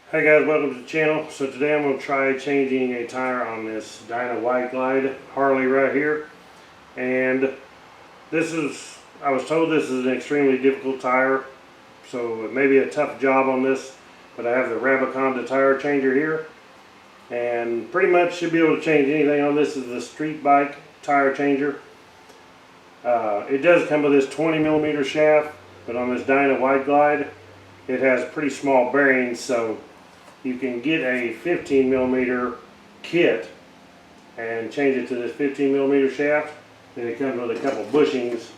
Hey guys, welcome to the channel. So today I'm going to try changing a tire on this Dyna White Glide Harley right here. And I was told this is an extremely difficult tire, so it may be a tough job on this, but I have the Rabaconda tire changer here. And pretty much should be able to change anything on this. This is the street bike tire changer. It does come with this 20mm shaft, but on this Dyna White Glide, it has pretty small bearings, so you can get a 15mm kit and change it to this 15mm shaft. Then it comes with a couple bushings.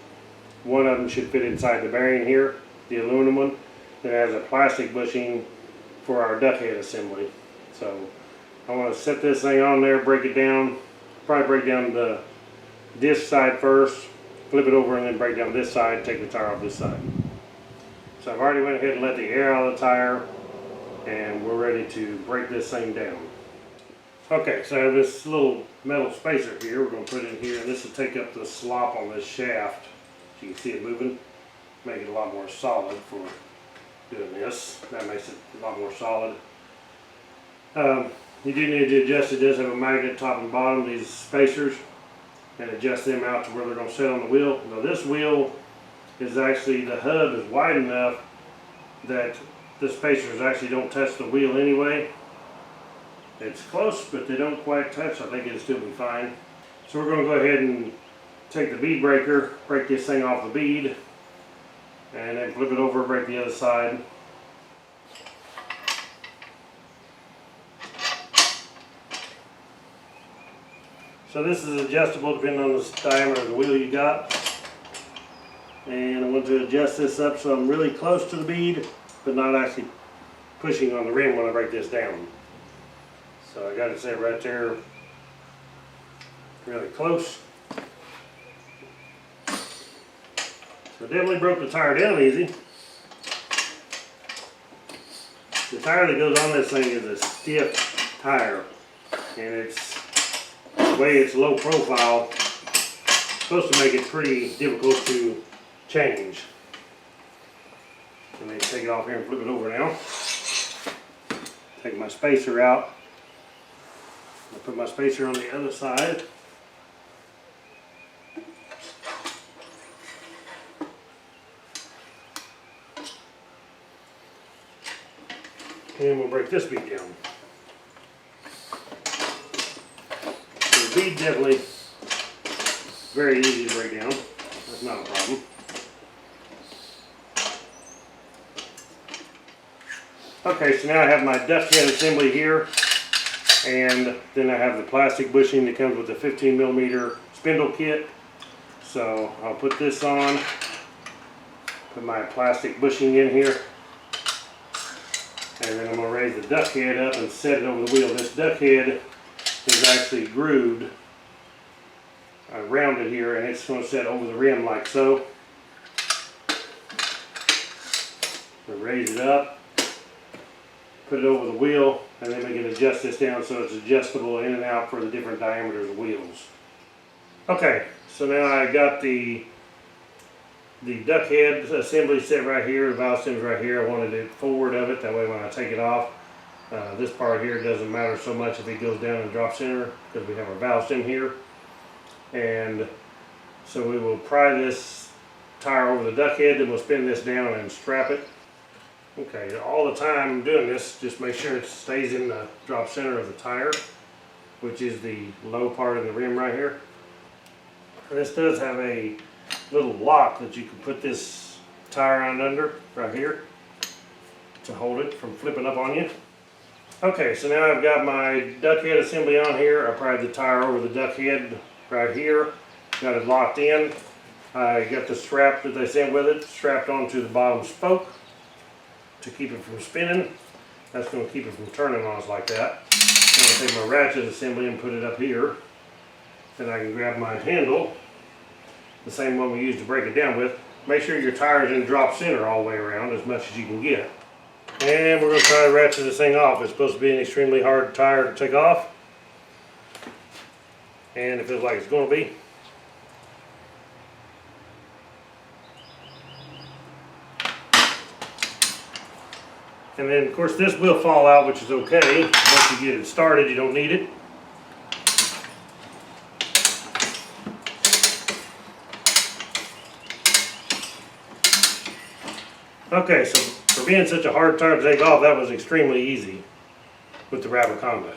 One of them should fit inside the bearing here, the aluminum one. Then it has a plastic bushing for our duck head assembly. So I want to set this thing on there, break it down, probably break down the disc side first, flip it over, and then break down this side, take the tire off this side. So I've already went ahead and let the air out of the tire, and we're ready to break this thing down. Okay, so I have this little metal spacer here we're going to put in here, and this will take up the slop on this shaft. So you can see it moving, make it a lot more solid for doing this. That makes it a lot more solid. You do need to adjust. It does have a magnet top and bottom, these spacers, and adjust them out to where they're going to sit on the wheel. Now this wheel is actually, the hub is wide enough that the spacers actually don't touch the wheel anyway. It's close, but they don't quite touch. I think it'll still be fine. So we're going to go ahead and take the bead breaker, break this thing off the bead, and then flip it over, break the other side. So this is adjustable depending on the diameter of the wheel you got. And I want to adjust this up so I'm really close to the bead, but not actually pushing on the rim when I break this down. So I got it set right there, really close. So definitely broke the tire down easy. The tire that goes on this thing is a stiff tire, and it's the way it's low profile, it's supposed to make it pretty difficult to change. Let me take it off here and flip it over now. Take my spacer out. I'll put my spacer on the other side. And we'll break this bead down. So the bead definitely very easy to break down. That's not a problem. Okay, so now I have my duck head assembly here, and then I have the plastic bushing that comes with the 15mm spindle kit. So I'll put this on, put my plastic bushing in here, and then I'm going to raise the duck head up and set it over the wheel. This duck head is actually grooved around it here, and it's going to set over the rim like so. So raise it up, put it over the wheel, and then we can adjust this down so it's adjustable in and out for the different diameters of wheels. Okay, so now I got the duck head assembly set right here, the valve stem's right here. I wanted it forward of it, that way when I take it off, this part here doesn't matter so much if it goes down and drops center, because we have our valve stem here. And so we will pry this tire over the duck head, then we'll spin this down and strap it. Okay, all the time I'm doing this, just make sure it stays in the drop center of the tire, which is the low part of the rim right here. This does have a little lock that you can put this tire on under right here to hold it from flipping up on you. Okay, so now I've got my duck head assembly on here. I pried the tire over the duck head right here, got it locked in. I got the strap that they sent with it strapped onto the bottom spoke to keep it from spinning. That's going to keep it from turning on us like that. I'm going to take my ratchet assembly and put it up here. Then I can grab my handle, the same one we used to break it down with. Make sure your tire is in drop center all the way around as much as you can get. And we're going to try to ratchet this thing off. It's supposed to be an extremely hard tire to take off, and it feels like it's going to be. And then of course this will fall out, which is okay. Once you get it started, you don't need it. Okay, so for being such a hard tire to take off, that was extremely easy with the Rabaconda.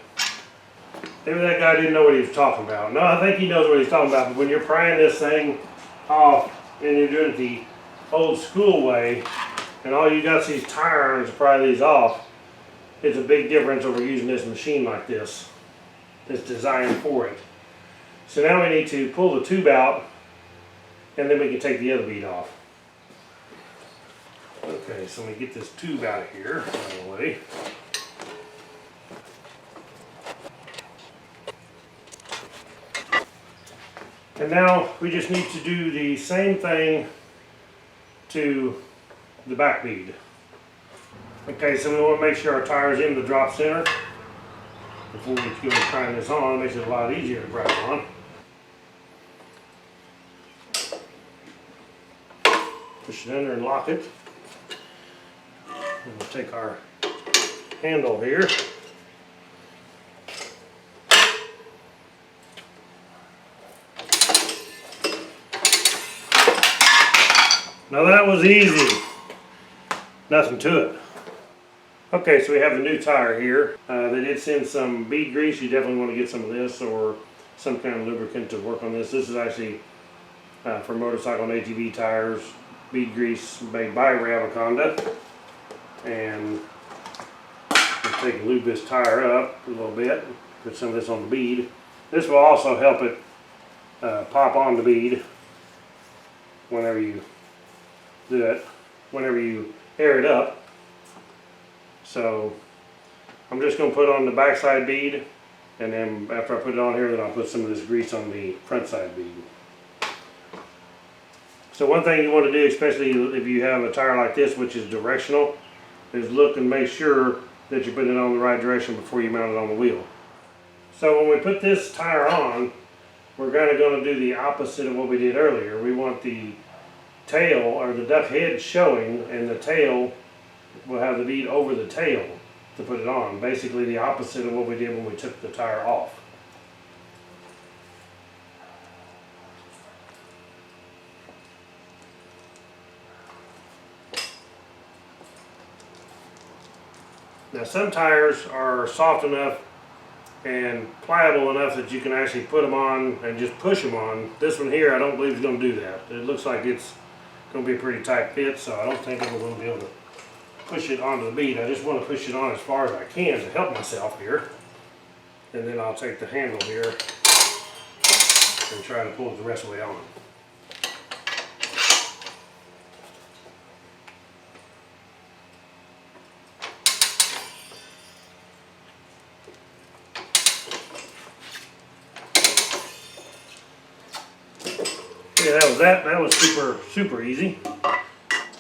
Maybe that guy didn't know what he was talking about. No, I think he knows what he's talking about, but when you're prying this thing off and you're doing it the old school way, and all you got is these tire irons to pry these off, it's a big difference over using this machine like this. It's designed for it. So now we need to pull the tube out, and then we can take the other bead off. Okay, so let me get this tube out of here, out of the way. And now we just need to do the same thing to the back bead. Okay, so we want to make sure our tire is in the drop center before we go trying this on. It makes it a lot easier to grab on. Push it under and lock it. And we'll take our handle here. Now that was easy. Nothing to it. Okay, so we have the new tire here. They did send some bead grease. You definitely want to get some of this or some kind of lubricant to work on this. This is actually for motorcycle and ATV tires. Bead grease made by Rabaconda. And we'll take and lube this tire up a little bit. Put some of this on the bead. This will also help it pop on the bead whenever you do it, whenever you air it up. So I'm just going to put on the backside bead, and then after I put it on here, then I'll put some of this grease on the front side bead. So one thing you want to do, especially if you have a tire like this which is directional, is look and make sure that you're putting it on the right direction before you mount it on the wheel. So when we put this tire on, we're going to do the opposite of what we did earlier. We want the tail or the duck head showing, and the tail will have the bead over the tail to put it on. Basically the opposite of what we did when we took the tire off. Now some tires are soft enough and pliable enough that you can actually put them on and just push them on. This one here, I don't believe is going to do that. It looks like it's going to be a pretty tight fit, so I don't think I'm going to be able to push it onto the bead. I just want to push it on as far as I can to help myself here. And then I'll take the handle here and try to pull it the rest of the way on. Yeah, that was that. That was super easy.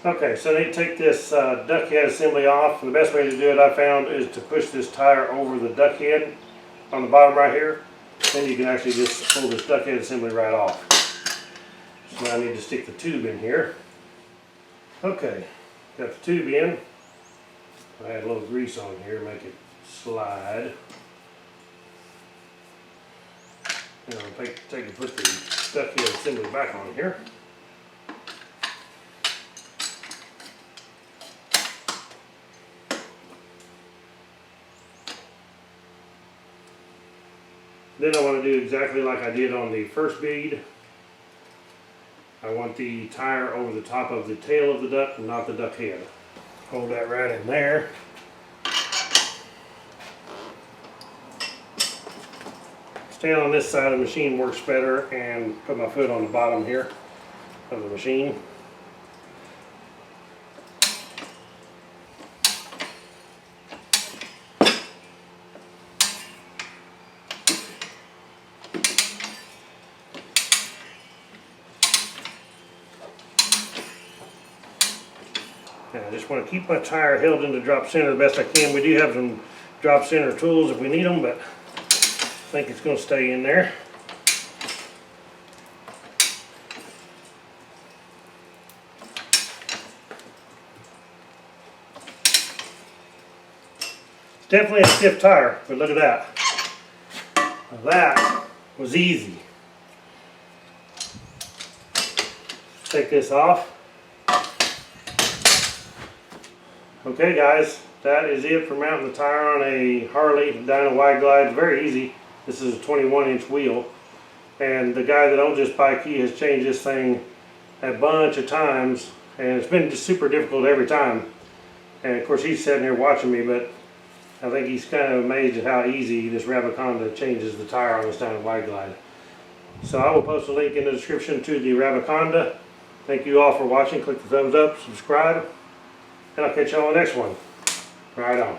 Okay, so I need to take this duck head assembly off. And the best way to do it, I found, is to push this tire over the duck head on the bottom right here. Then you can actually just pull this duck head assembly right off. So now I need to stick the tube in here. Okay, got the tube in. I had a little grease on here to make it slide. And I'll take and put the duck head assembly back on here. Then I want to do exactly like I did on the first bead. I want the tire over the top of the tail of the duck and not the duck head. Hold that right in there. Stand on this side of the machine works better, and put my foot on the bottom here of the machine. And I just want to keep my tire held in the drop center the best I can. We do have some drop center tools if we need them, but I think it's going to stay in there. Definitely a stiff tire, but look at that. Now that was easy. Take this off. Okay guys, that is it for mounting the tire on a Harley Dyna Wide Glide. Very easy. This is a 21-inch wheel. And the guy that owns this bike, he has changed this thing a bunch of times. And it's been just super difficult every time. And of course he's sitting here watching me, but I think he's kind of amazed at how easy this Rabaconda changes the tire on this Dyna Wide Glide. So I will post a link in the description to the Rabaconda. Thank you all for watching. Click the thumbs up, subscribe, and I'll catch you on the next one. Right on.